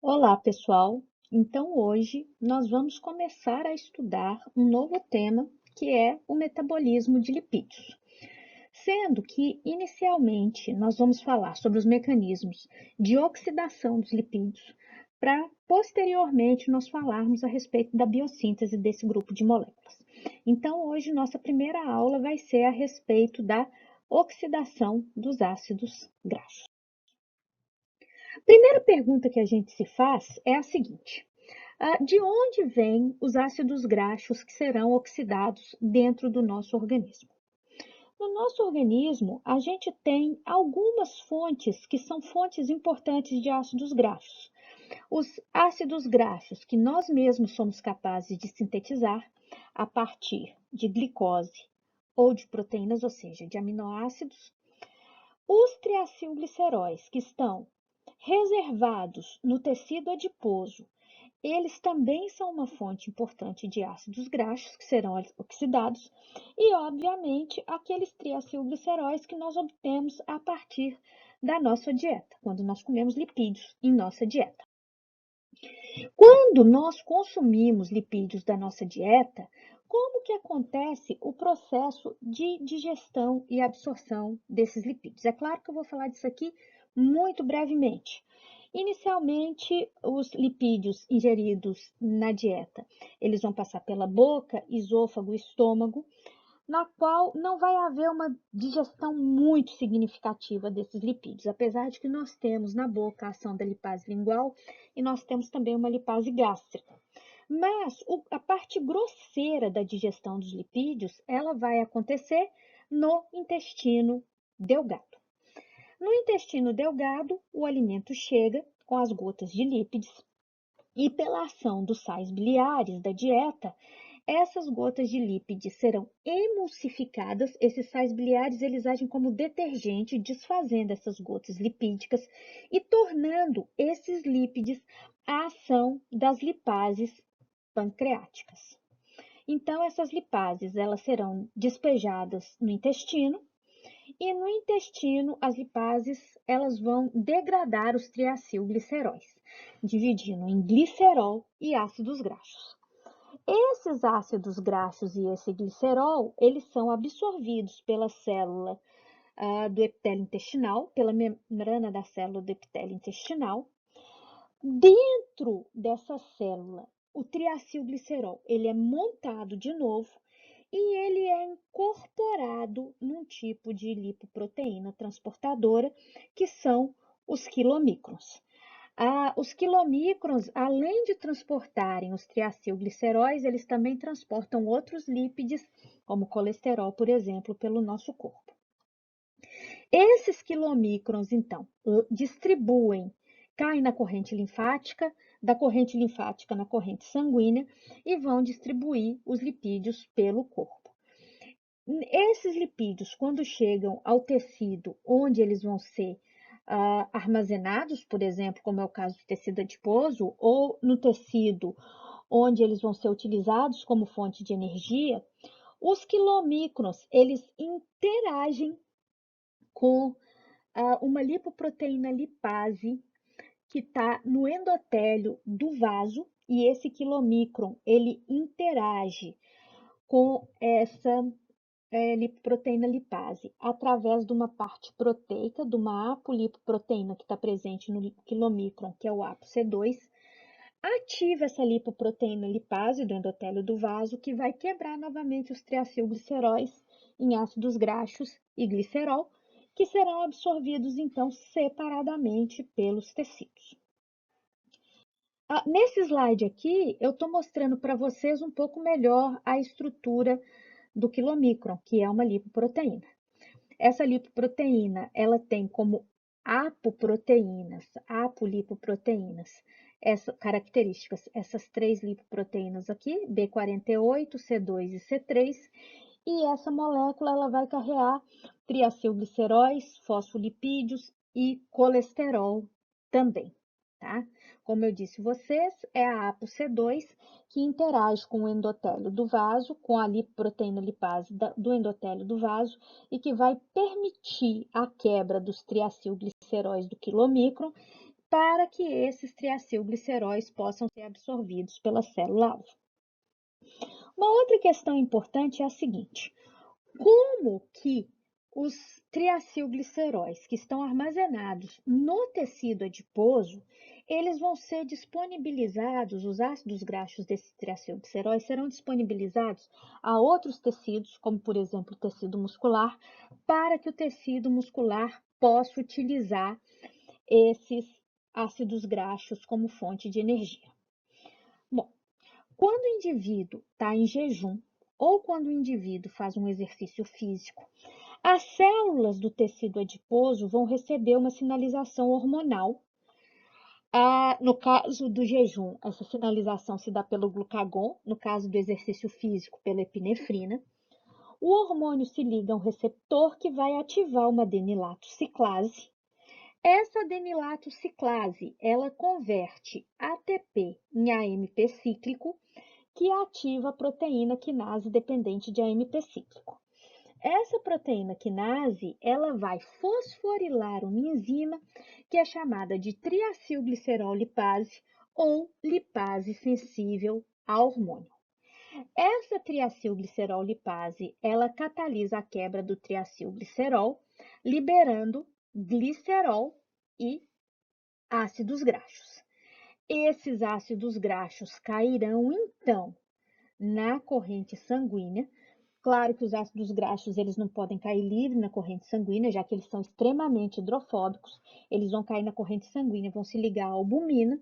Olá, pessoal! Então, hoje nós vamos começar a estudar um novo tema que é o metabolismo de lipídios. Sendo que, inicialmente, nós vamos falar sobre os mecanismos de oxidação dos lipídios, para posteriormente nós falarmos a respeito da biossíntese desse grupo de moléculas. Então, hoje, nossa primeira aula vai ser a respeito da oxidação dos ácidos graxos. A primeira pergunta que a gente se faz é a seguinte: de onde vêm os ácidos graxos que serão oxidados dentro do nosso organismo? No nosso organismo, a gente tem algumas fontes que são fontes importantes de ácidos graxos. Os ácidos graxos que nós mesmos somos capazes de sintetizar a partir de glicose ou de proteínas, ou seja, de aminoácidos. Os triacilgliceróis que estão reservados no tecido adiposo, eles também são uma fonte importante de ácidos graxos que serão oxidados e, obviamente, aqueles triacilgliceróis que nós obtemos a partir da nossa dieta, quando nós comemos lipídios em nossa dieta. Quando nós consumimos lipídios da nossa dieta, como que acontece o processo de digestão e absorção desses lipídios? É claro que eu vou falar disso aqui muito brevemente. Inicialmente, os lipídios ingeridos na dieta, eles vão passar pela boca, esôfago e estômago, na qual não vai haver uma digestão muito significativa desses lipídios, apesar de que nós temos na boca a ação da lipase lingual e nós temos também uma lipase gástrica. Mas a parte grosseira da digestão dos lipídios, ela vai acontecer no intestino delgado. No intestino delgado, o alimento chega com as gotas de lípides e pela ação dos sais biliares da dieta, essas gotas de lípides serão emulsificadas. Esses sais biliares, eles agem como detergente, desfazendo essas gotas lipídicas e tornando esses lípides a ação das lipases pancreáticas. Então, essas lipases, elas serão despejadas no intestino e no intestino as lipases, elas vão degradar os triacilgliceróis, dividindo em glicerol e ácidos graxos. Esses ácidos graxos e esse glicerol, eles são absorvidos pela célula do epitélio intestinal, pela membrana da célula do epitélio intestinal. Dentro dessa célula, o triacilglicerol, ele é montado de novo e ele é incorporado num tipo de lipoproteína transportadora, que são os quilomicrons. Os quilomicrons, além de transportarem os triacilgliceróis, eles também transportam outros lípides, como colesterol, por exemplo, pelo nosso corpo. Esses quilomicrons, então, caem na corrente linfática, da corrente linfática na corrente sanguínea e vão distribuir os lipídios pelo corpo. Esses lipídios, quando chegam ao tecido onde eles vão ser armazenados, por exemplo, como é o caso do tecido adiposo, ou no tecido onde eles vão ser utilizados como fonte de energia, os quilomicrons, eles interagem com uma lipoproteína lipase que está no endotélio do vaso, e esse quilomicron, ele interage com essa lipoproteína lipase através de uma parte proteica, de uma apolipoproteína que está presente no quilomicron, que é o ApoC2, ativa essa lipoproteína lipase do endotélio do vaso, que vai quebrar novamente os triacilgliceróis em ácidos graxos e glicerol, que serão absorvidos então separadamente pelos tecidos. Nesse slide aqui, eu estou mostrando para vocês um pouco melhor a estrutura do quilomicron, que é uma lipoproteína. Essa lipoproteína, ela tem como apoproteínas, apolipoproteínas, essas características, essas três lipoproteínas aqui, B48, C2 e C3, e essa molécula ela vai carregar triacilgliceróis, fosfolipídios e colesterol também, tá? Como eu disse vocês, é a ApoC2 que interage com o endotélio do vaso, com a lipoproteína lipase do endotélio do vaso e que vai permitir a quebra dos triacilgliceróis do quilomicron para que esses triacilgliceróis possam ser absorvidos pela célula-alvo. Uma outra questão importante é a seguinte: como que os triacilgliceróis que estão armazenados no tecido adiposo, eles vão ser disponibilizados, os ácidos graxos desses triacilgliceróis serão disponibilizados a outros tecidos, como por exemplo o tecido muscular, para que o tecido muscular possa utilizar esses ácidos graxos como fonte de energia. Bom, quando o indivíduo está em jejum ou quando o indivíduo faz um exercício físico, as células do tecido adiposo vão receber uma sinalização hormonal. No caso do jejum, essa sinalização se dá pelo glucagon, no caso do exercício físico, pela epinefrina. O hormônio se liga a um receptor que vai ativar uma adenilatociclase. Essa adenilatociclase, ela converte ATP em AMP cíclico, que ativa a proteína quinase dependente de AMP cíclico. Essa proteína quinase, ela vai fosforilar uma enzima que é chamada de triacilglicerol lipase ou lipase sensível a hormônio. Essa triacilglicerol lipase, ela catalisa a quebra do triacilglicerol, liberando glicerol e ácidos graxos. Esses ácidos graxos cairão, então, na corrente sanguínea. Claro que os ácidos graxos eles não podem cair livre na corrente sanguínea, já que eles são extremamente hidrofóbicos. Eles vão cair na corrente sanguínea, vão se ligar à albumina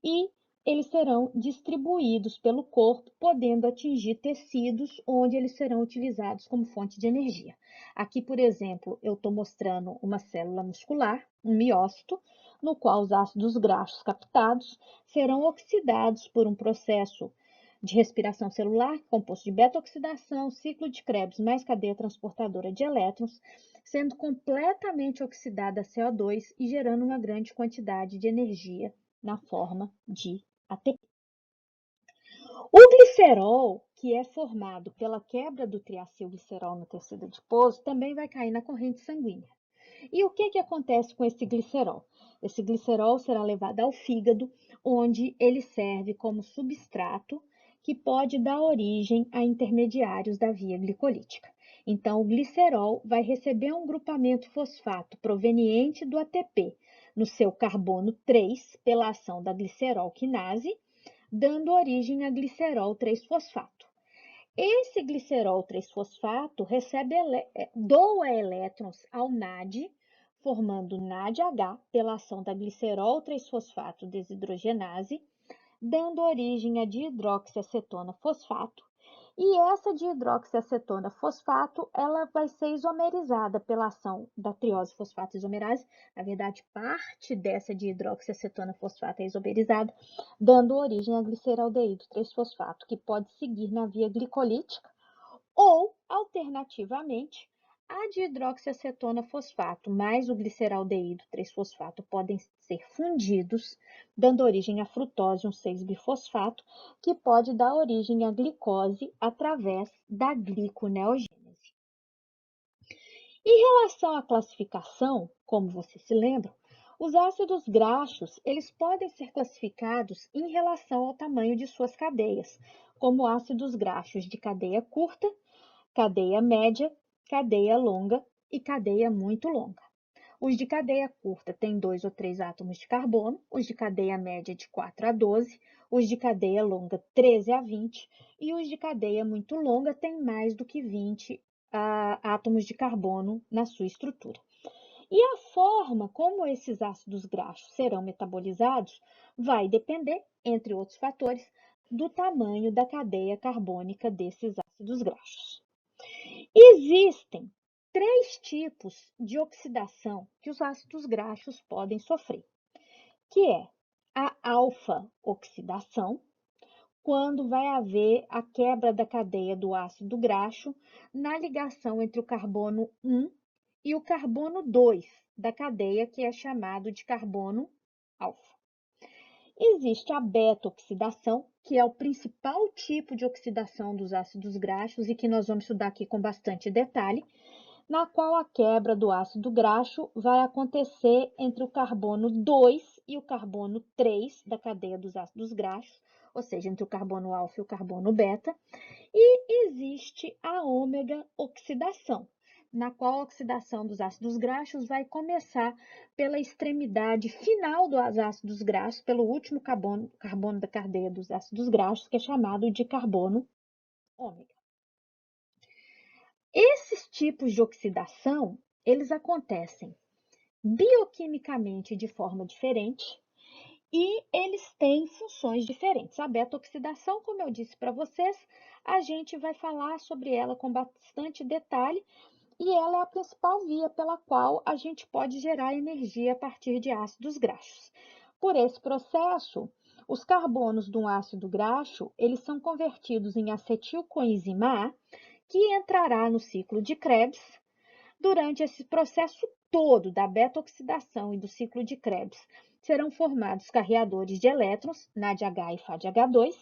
e eles serão distribuídos pelo corpo, podendo atingir tecidos onde eles serão utilizados como fonte de energia. Aqui, por exemplo, eu estou mostrando uma célula muscular, um miócito, no qual os ácidos graxos captados serão oxidados por um processo de respiração celular, composto de beta-oxidação, ciclo de Krebs mais cadeia transportadora de elétrons, sendo completamente oxidada a CO2 e gerando uma grande quantidade de energia na forma de ATP. O glicerol, que é formado pela quebra do triacilglicerol no tecido adiposo, também vai cair na corrente sanguínea. E o que acontece com esse glicerol? Esse glicerol será levado ao fígado, onde ele serve como substrato que pode dar origem a intermediários da via glicolítica. Então, o glicerol vai receber um grupamento fosfato proveniente do ATP no seu carbono 3 pela ação da glicerol quinase, dando origem a glicerol 3-fosfato. Esse glicerol 3-fosfato doa elétrons ao NAD, formando NADH pela ação da glicerol 3-fosfato desidrogenase, dando origem a dihidroxiacetona fosfato. E essa dihidroxiacetona fosfato, ela vai ser isomerizada pela ação da triose fosfato isomerase. Na verdade, parte dessa dihidroxiacetona fosfato é isomerizada, dando origem a gliceraldeído 3-fosfato, que pode seguir na via glicolítica ou, alternativamente, a dihidroxiacetona fosfato mais o gliceraldeído 3-fosfato podem ser fundidos, dando origem à frutose 1,6-bifosfato, que pode dar origem à glicose através da gliconeogênese. Em relação à classificação, como você se lembra, os ácidos graxos, eles podem ser classificados em relação ao tamanho de suas cadeias, como ácidos graxos de cadeia curta, cadeia média, cadeia longa e cadeia muito longa. Os de cadeia curta têm 2 ou 3 átomos de carbono, os de cadeia média de 4 a 12, os de cadeia longa 13 a 20 e os de cadeia muito longa têm mais do que 20 átomos de carbono na sua estrutura. E a forma como esses ácidos graxos serão metabolizados vai depender, entre outros fatores, do tamanho da cadeia carbônica desses ácidos graxos. Existem 3 tipos de oxidação que os ácidos graxos podem sofrer, que é a alfa-oxidação, quando vai haver a quebra da cadeia do ácido graxo na ligação entre o carbono 1 e o carbono 2 da cadeia, que é chamado de carbono alfa. Existe a beta-oxidação, que é o principal tipo de oxidação dos ácidos graxos e que nós vamos estudar aqui com bastante detalhe, na qual a quebra do ácido graxo vai acontecer entre o carbono 2 e o carbono 3 da cadeia dos ácidos graxos, ou seja, entre o carbono alfa e o carbono beta, e existe a ômega oxidação, na qual a oxidação dos ácidos graxos vai começar pela extremidade final dos ácidos graxos, pelo último carbono da cadeia dos ácidos graxos, que é chamado de carbono ômega. Esses tipos de oxidação, eles acontecem bioquimicamente de forma diferente e eles têm funções diferentes. A beta-oxidação, como eu disse para vocês, a gente vai falar sobre ela com bastante detalhe e ela é a principal via pela qual a gente pode gerar energia a partir de ácidos graxos. Por esse processo, os carbonos de um ácido graxo, eles são convertidos em acetilcoenzima A, que entrará no ciclo de Krebs. Durante esse processo todo da beta-oxidação e do ciclo de Krebs, serão formados carreadores de elétrons, NADH e FADH2,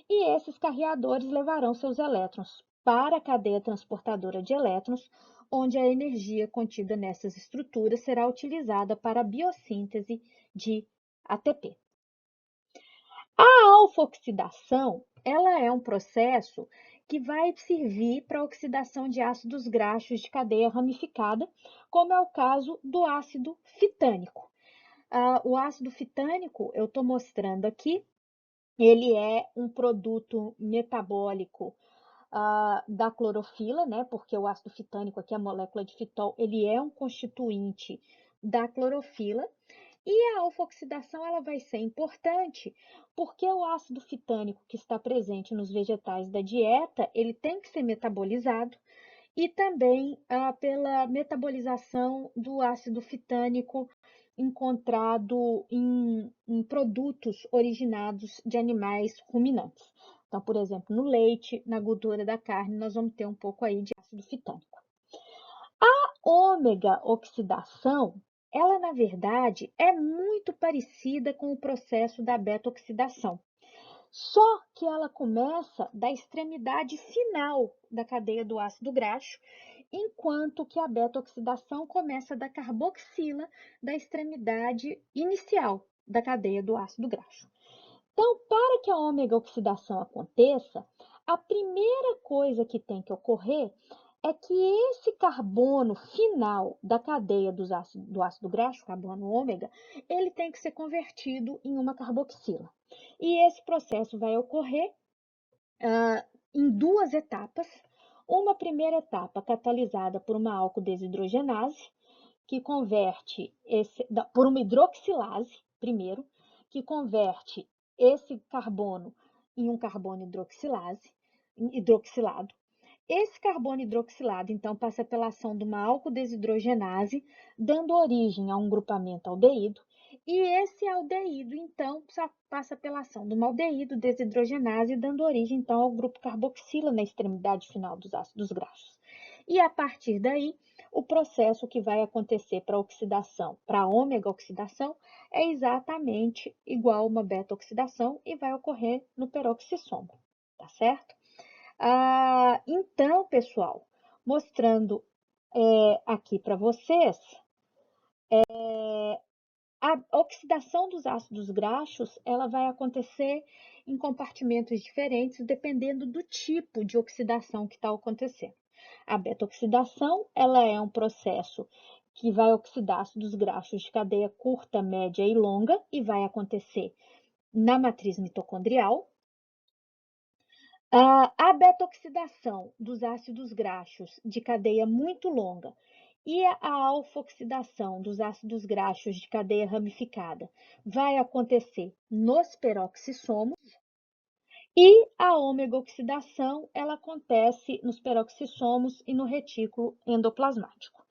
e esses carreadores levarão seus elétrons para a cadeia transportadora de elétrons, onde a energia contida nessas estruturas será utilizada para a biossíntese de ATP. A alfa-oxidação, ela é um processo que vai servir para a oxidação de ácidos graxos de cadeia ramificada, como é o caso do ácido fitânico. O ácido fitânico, eu estou mostrando aqui, ele é um produto metabólico da clorofila, né? Porque o ácido fitânico, aqui a molécula de fitol, ele é um constituinte da clorofila. E a alfa-oxidação ela vai ser importante porque o ácido fitânico que está presente nos vegetais da dieta, ele tem que ser metabolizado e também pela metabolização do ácido fitânico encontrado em produtos originados de animais ruminantes. Então, por exemplo, no leite, na gordura da carne, nós vamos ter um pouco aí de ácido fitânico. Ômega oxidação, ela na verdade é muito parecida com o processo da beta-oxidação, só que ela começa da extremidade final da cadeia do ácido graxo, enquanto que a beta-oxidação começa da carboxila, da extremidade inicial da cadeia do ácido graxo. Então, para que a ômega oxidação aconteça, a primeira coisa que tem que ocorrer é que esse carbono final da cadeia do ácido graxo, carbono ômega, ele tem que ser convertido em uma carboxila. E esse processo vai ocorrer em duas etapas. Uma primeira etapa catalisada por uma álcool-desidrogenase, que converte por uma hidroxilase, primeiro, que converte esse carbono em um carbono hidroxilado. Esse carbono hidroxilado, então, passa pela ação de uma álcool-desidrogenase, dando origem a um grupamento aldeído, e esse aldeído, então, passa pela ação de uma aldeído-desidrogenase, dando origem, então, ao grupo carboxila na extremidade final dos ácidos graxos. E a partir daí, o processo que vai acontecer para a oxidação, para a ômega oxidação, é exatamente igual a uma beta oxidação e vai ocorrer no peroxissomo, tá certo? Então, pessoal, mostrando aqui para vocês, a oxidação dos ácidos graxos, ela vai acontecer em compartimentos diferentes, dependendo do tipo de oxidação que está acontecendo. A beta-oxidação, ela é um processo que vai oxidar ácidos graxos de cadeia curta, média e longa, e vai acontecer na matriz mitocondrial. A beta-oxidação dos ácidos graxos de cadeia muito longa e a alfa-oxidação dos ácidos graxos de cadeia ramificada vai acontecer nos peroxissomos e a ômega-oxidação ela acontece nos peroxissomos e no retículo endoplasmático.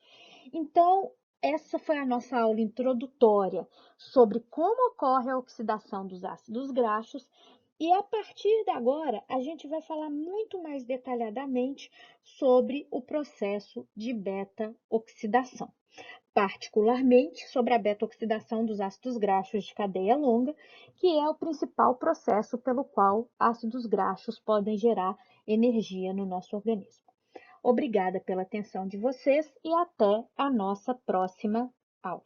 Então, essa foi a nossa aula introdutória sobre como ocorre a oxidação dos ácidos graxos e a partir de agora a gente vai falar muito mais detalhadamente sobre o processo de beta-oxidação, particularmente sobre a beta-oxidação dos ácidos graxos de cadeia longa, que é o principal processo pelo qual ácidos graxos podem gerar energia no nosso organismo. Obrigada pela atenção de vocês e até a nossa próxima aula.